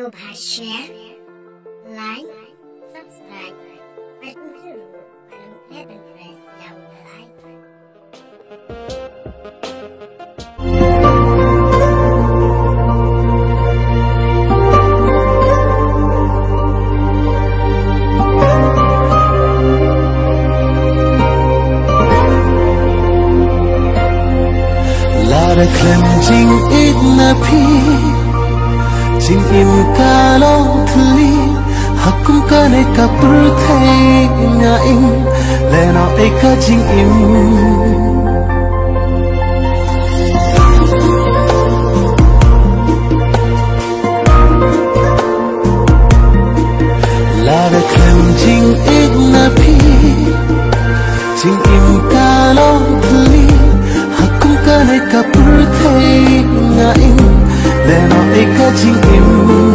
Subscribe, share, like, subscribe, bật chuông và đừng quên press dòng like. Lara klem jing it na pi jing im ka long thli hakum ka ne ka pru thai nga in le na e ka jing im Lara klem jing it na pi jing im ka long thli ka pru thai nga in le na e ka jing im